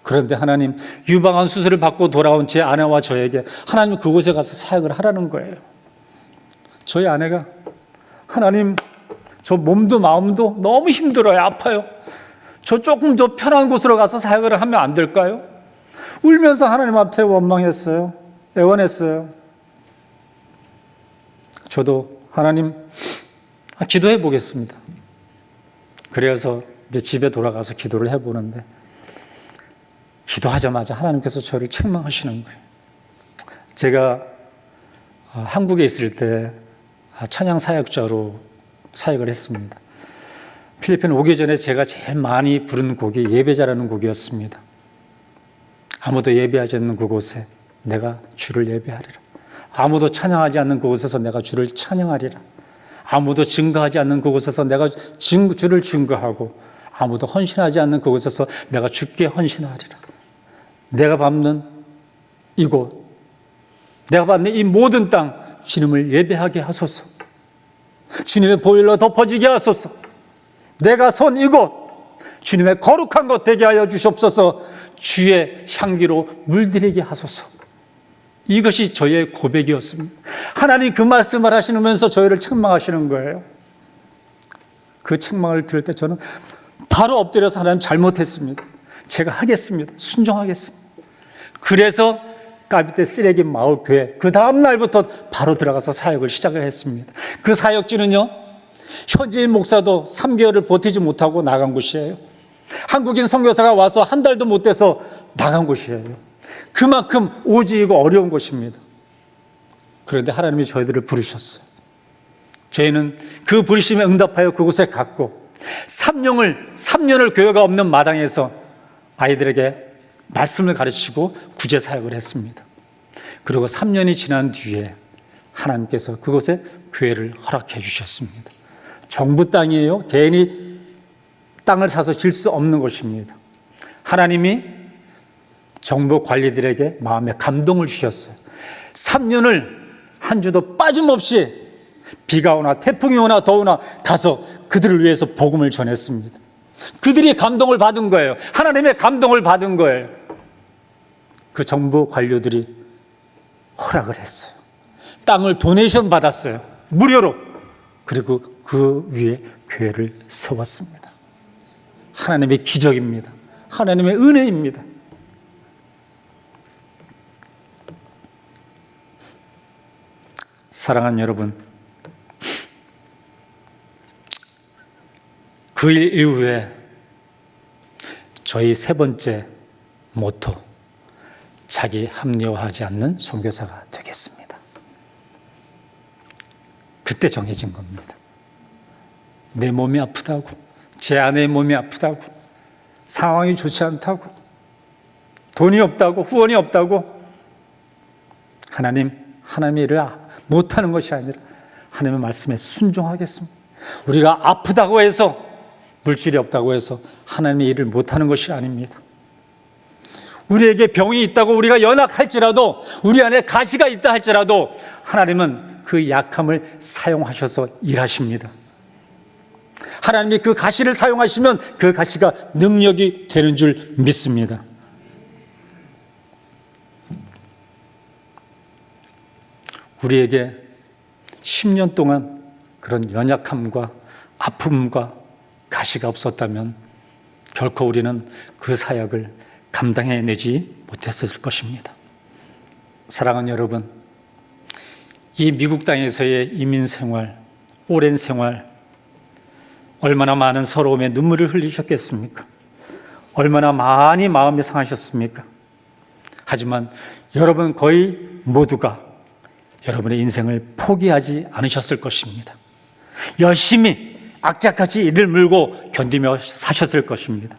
그런데 하나님, 유방암 수술을 받고 돌아온 제 아내와 저에게 하나님 그곳에 가서 사역을 하라는 거예요. 저희 아내가 하나님, 저 몸도 마음도 너무 힘들어요. 아파요. 저 조금 더 편한 곳으로 가서 사역을 하면 안 될까요? 울면서 하나님 앞에 원망했어요. 애원했어요. 저도 하나님, 기도해 보겠습니다. 그래서 이제 집에 돌아가서 기도를 해보는데 기도하자마자 하나님께서 저를 책망하시는 거예요. 제가 한국에 있을 때 찬양 사역자로 사역을 했습니다. 필리핀 오기 전에 제가 제일 많이 부른 곡이 예배자라는 곡이었습니다. 아무도 예배하지 않는 그곳에 내가 주를 예배하리라. 아무도 찬양하지 않는 그곳에서 내가 주를 찬양하리라. 아무도 증거하지 않는 그곳에서 내가 주를 증거하고 아무도 헌신하지 않는 그곳에서 내가 주께 헌신하리라. 내가 밟는 이곳, 내가 받는 이 모든 땅 주님을 예배하게 하소서. 주님의 보혈로 덮어지게 하소서. 내가 선 이곳 주님의 거룩한 것 되게 하여 주시옵소서. 주의 향기로 물들이게 하소서. 이것이 저의 고백이었습니다. 하나님 그 말씀을 하시면서 저희를 책망하시는 거예요. 그 책망을 들을 때 저는 바로 엎드려서 하나님 잘못했습니다. 제가 하겠습니다. 순종하겠습니다. 그래서 까비떼 쓰레기 마을 교회, 그 다음 날부터 바로 들어가서 사역을 시작을 했습니다. 그 사역지는요, 현지인 목사도 3개월을 버티지 못하고 나간 곳이에요. 한국인 선교사가 와서 한 달도 못 돼서 나간 곳이에요. 그만큼 오지이고 어려운 곳입니다. 그런데 하나님이 저희들을 부르셨어요. 저희는 그 부르심에 응답하여 그곳에 갔고 3년을 교회가 없는 마당에서 아이들에게 말씀을 가르치고 구제 사역을 했습니다. 그리고 3년이 지난 뒤에 하나님께서 그곳에 교회를 허락해 주셨습니다. 정부 땅이에요. 개인이 땅을 사서 질 수 없는 곳입니다. 하나님이 정부 관리들에게 마음에 감동을 주셨어요. 3년을 한 주도 빠짐없이 비가 오나 태풍이 오나 더우나 가서 그들을 위해서 복음을 전했습니다. 그들이 감동을 받은 거예요. 하나님의 감동을 받은 거예요. 그 정부 관료들이 허락을 했어요. 땅을 도네이션 받았어요. 무료로. 그리고 그 위에 교회를 세웠습니다. 하나님의 기적입니다. 하나님의 은혜입니다. 사랑하는 여러분, 그 일 이후에 저희 세 번째 모토, 자기 합리화하지 않는 선교사가 되겠습니다. 그때 정해진 겁니다. 내 몸이 아프다고, 제 아내의 몸이 아프다고, 상황이 좋지 않다고, 돈이 없다고, 후원이 없다고, 하나님의 일을 못하는 것이 아니라 하나님의 말씀에 순종하겠습니다. 우리가 아프다고 해서, 물질이 없다고 해서 하나님의 일을 못하는 것이 아닙니다. 우리에게 병이 있다고 우리가 연약할지라도, 우리 안에 가시가 있다 할지라도 하나님은 그 약함을 사용하셔서 일하십니다. 하나님이 그 가시를 사용하시면 그 가시가 능력이 되는 줄 믿습니다. 우리에게 10년 동안 그런 연약함과 아픔과 가시가 없었다면 결코 우리는 그 사역을 감당해내지 못했을 것입니다. 사랑하는 여러분, 이 미국 땅에서의 이민 생활, 오랜 생활, 얼마나 많은 서러움에 눈물을 흘리셨겠습니까? 얼마나 많이 마음이 상하셨습니까? 하지만 여러분 거의 모두가 여러분의 인생을 포기하지 않으셨을 것입니다. 열심히 악착같이 이를 물고 견디며 사셨을 것입니다.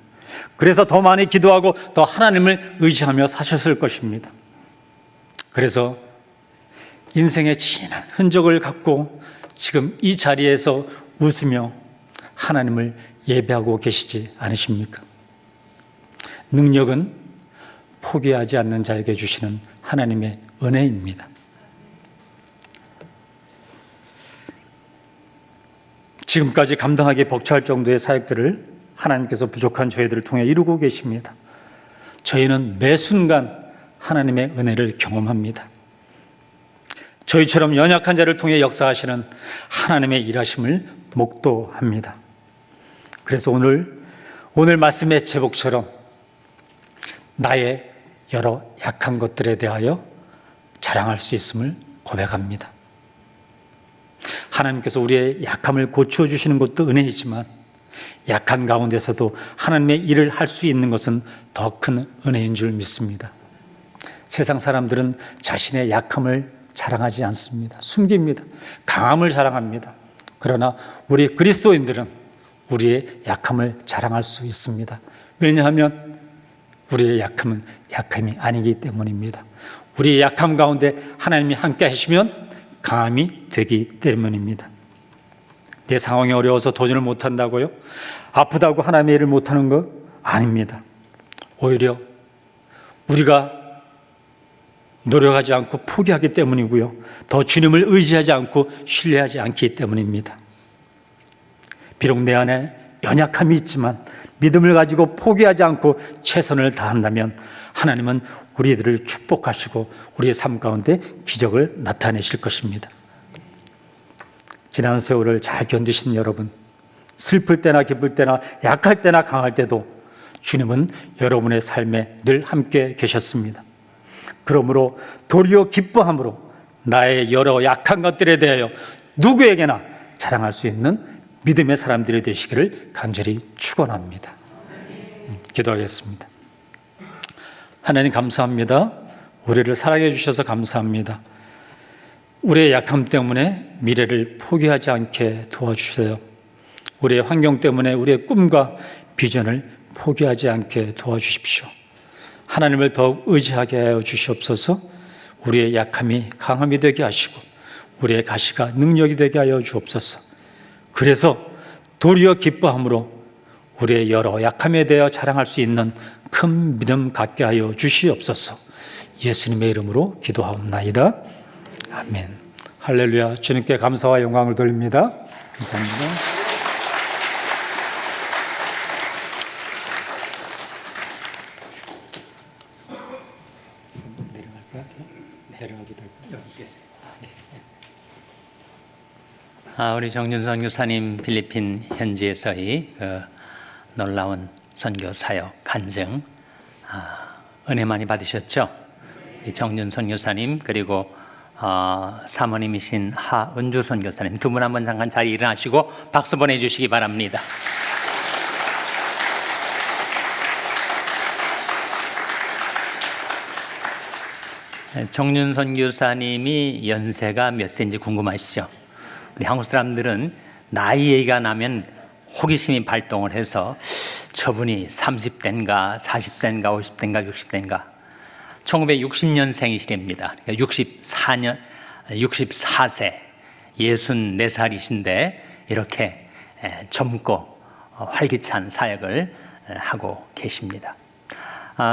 그래서 더 많이 기도하고 더 하나님을 의지하며 사셨을 것입니다. 그래서 인생의 진한 흔적을 갖고 지금 이 자리에서 웃으며 하나님을 예배하고 계시지 않으십니까? 능력은 포기하지 않는 자에게 주시는 하나님의 은혜입니다. 지금까지 감당하기 벅찰 정도의 사역들을 하나님께서 부족한 저희들을 통해 이루고 계십니다. 저희는 매 순간 하나님의 은혜를 경험합니다. 저희처럼 연약한 자를 통해 역사하시는 하나님의 일하심을 목도합니다. 그래서 오늘 말씀의 제목처럼 나의 여러 약한 것들에 대하여 자랑할 수 있음을 고백합니다. 하나님께서 우리의 약함을 고쳐 주시는 것도 은혜이지만 약한 가운데서도 하나님의 일을 할 수 있는 것은 더 큰 은혜인 줄 믿습니다. 세상 사람들은 자신의 약함을 자랑하지 않습니다. 숨깁니다. 강함을 자랑합니다. 그러나 우리 그리스도인들은 우리의 약함을 자랑할 수 있습니다. 왜냐하면 우리의 약함은 약함이 아니기 때문입니다. 우리의 약함 가운데 하나님이 함께 하시면 강함이 되기 때문입니다. 내 상황이 어려워서 도전을 못한다고요? 아프다고 하나님의 일을 못하는 거 아닙니다. 오히려 우리가 노력하지 않고 포기하기 때문이고요. 더 주님을 의지하지 않고 신뢰하지 않기 때문입니다. 비록 내 안에 연약함이 있지만 믿음을 가지고 포기하지 않고 최선을 다한다면 하나님은 우리들을 축복하시고 우리의 삶 가운데 기적을 나타내실 것입니다. 지난 세월을 잘 견디신 여러분, 슬플 때나 기쁠 때나 약할 때나 강할 때도 주님은 여러분의 삶에 늘 함께 계셨습니다. 그러므로 도리어 기뻐함으로 나의 여러 약한 것들에 대하여 누구에게나 자랑할 수 있는 믿음의 사람들이 되시기를 간절히 축원합니다. 기도하겠습니다. 하나님 감사합니다. 우리를 사랑해 주셔서 감사합니다. 우리의 약함 때문에 미래를 포기하지 않게 도와주세요. 우리의 환경 때문에 우리의 꿈과 비전을 포기하지 않게 도와주십시오. 하나님을 더욱 의지하게 하여 주시옵소서. 우리의 약함이 강함이 되게 하시고 우리의 가시가 능력이 되게 하여 주옵소서. 그래서 도리어 기뻐함으로 우리의 여러 약함에 대하여 자랑할 수 있는 큰 믿음 갖게 하여 주시옵소서. 예수님의 이름으로 기도하옵나이다. 아멘. 할렐루야. 주님께 감사와 영광을 돌립니다. 감사합니다. 우리 정준선 교사님 필리핀 현지에서의 놀라운 선교 사역 간증 은혜 많이 받으셨죠? 정준선 교사님 그리고 사모님이신 하은주 선교사님 두 분 한번 잠깐 자리에 일어나시고 박수 보내주시기 바랍니다. 정윤선 교사님이 연세가 몇 세인지 궁금하시죠? 우리 한국 사람들은 나이 얘기가 나면 호기심이 발동을 해서 저분이 30대인가 40대인가 50대인가 60대인가 1960년생이시랍니다. 64세 64살이신데 이렇게 젊고 활기찬 사역을 하고 계십니다.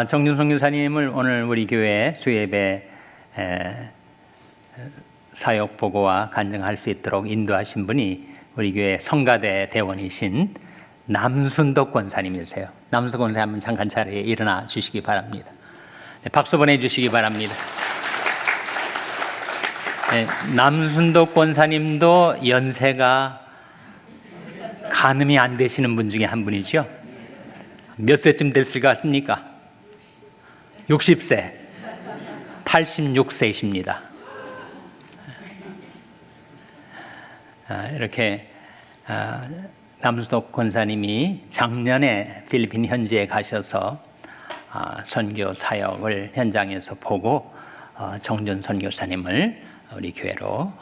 정준성 교사님을 오늘 우리 교회 수예배 사역 보고와 간증할 수 있도록 인도하신 분이 우리 교회 성가대 대원이신 남순덕 권사님이세요. 남순덕 권사님 한번 잠깐 자리에 일어나 주시기 바랍니다. 네, 박수 보내주시기 바랍니다. 네, 남순덕 권사님도 연세가 가늠이 안 되시는 분 중에 한 분이죠. 몇 세쯤 됐을 것 같습니까? 60세, 86세이십니다. 이렇게 남순덕 권사님이 작년에 필리핀 현지에 가셔서 선교 사역을 현장에서 보고 정준 선교사님을 우리 교회로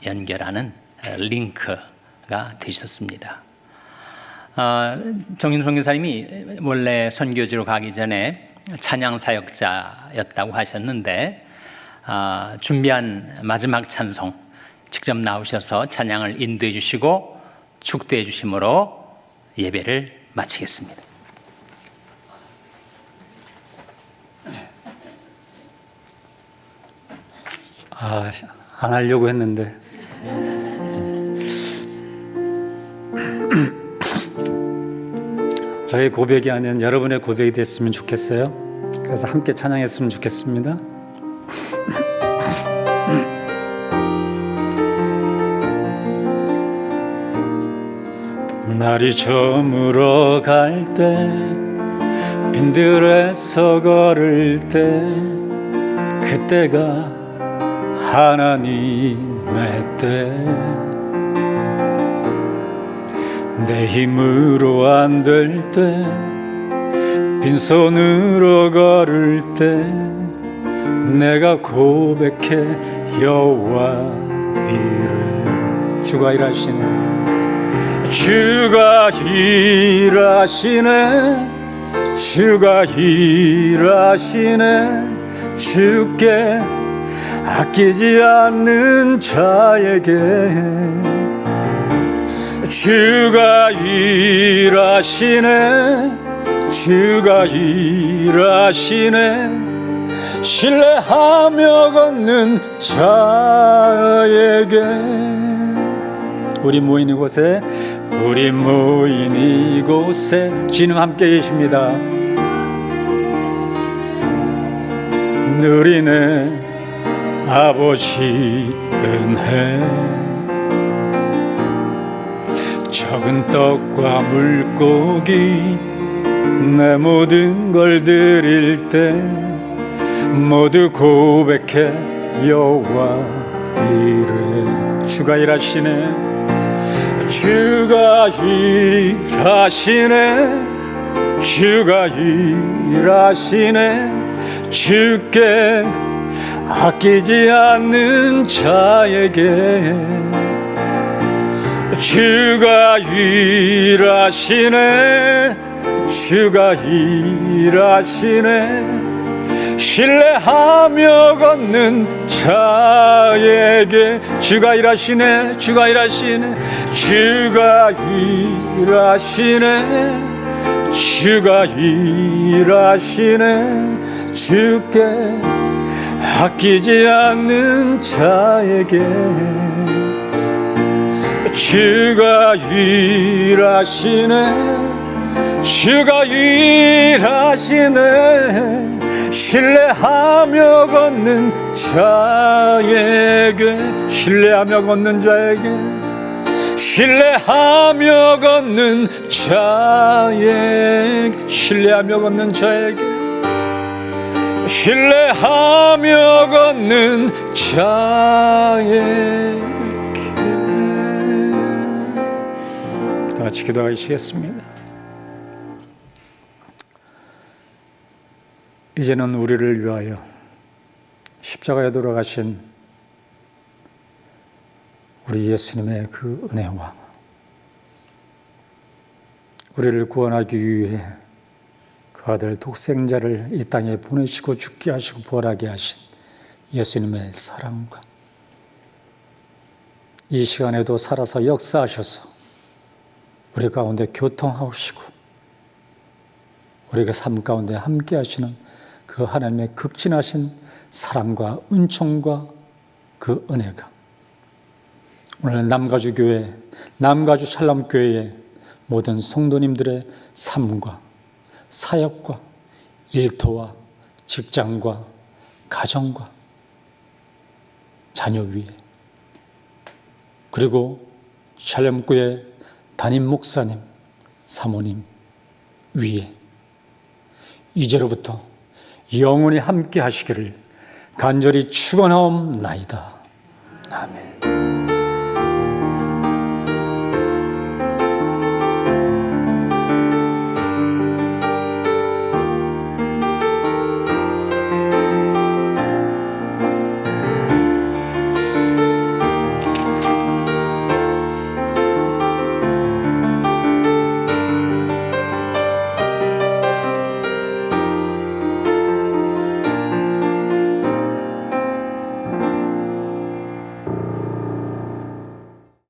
연결하는 링크가 되셨습니다. 정준 선교사님이 원래 선교지로 가기 전에 찬양 사역자였다고 하셨는데 준비한 마지막 찬송 직접 나오셔서 찬양을 인도해 주시고 축도해 주심으로 예배를 마치겠습니다. 안 하려고 했는데 저의 고백이 아닌 여러분의 고백이 됐으면 좋겠어요. 그래서 함께 찬양했으면 좋겠습니다. 날이 저물어 갈 때 빈들에서 걸을 때 그때가 하나님의 때 내 힘으로 안 될 때 빈손으로 걸을 때 내가 고백해 여호와 이를 주가 일하시네 주가 일하시네 주가 일하시네 주께 아끼지 않는 자에게 주가 일하시네 주가 일하시네 신뢰하며 걷는 자에게 우리 모인 이곳에 주님 함께 계십니다. 누리네 아버지 은혜 적은 떡과 물고기 내 모든 걸 드릴 때 모두 고백해 여호와 이르. 주가 일하시네, 주가 일하시네, 주가 일하시네. 주께 아끼지 않는 자에게 주가 일하시네, 주가 일하시네. 신뢰하며 걷는 자에게 주가 일하시네, 주가 일하시네, 주가 일하시네, 주가 일하시네. 주께 아끼지 않는 자에게 주가 일하시네, 주가 일하시네. 신뢰하며 걷는 자에게, 신뢰하며 걷는 자에게, 신뢰하며 걷는 자에게, 신뢰하며 걷는 자에게, 신뢰하며 걷는 자에게. 다 같이 기도하시겠습니다. 이제는 우리를 위하여 십자가에 돌아가신 우리 예수님의 그 은혜와 우리를 구원하기 위해 그 아들 독생자를 이 땅에 보내시고 죽게 하시고 부활하게 하신 예수님의 사랑과 이 시간에도 살아서 역사하셔서 우리 가운데 교통하시고 우리가 삶 가운데 함께 하시는 그 하나님의 극진하신 사랑과 은총과 그 은혜가 오늘 남가주교회, 남가주 샬롬교회의 모든 성도님들의 삶과 사역과 일터와 직장과 가정과 자녀 위에, 그리고 샬롬교회 담임 목사님, 사모님 위에 이제로부터 영원히 함께 하시기를 간절히 축원하옵나이다. 아멘.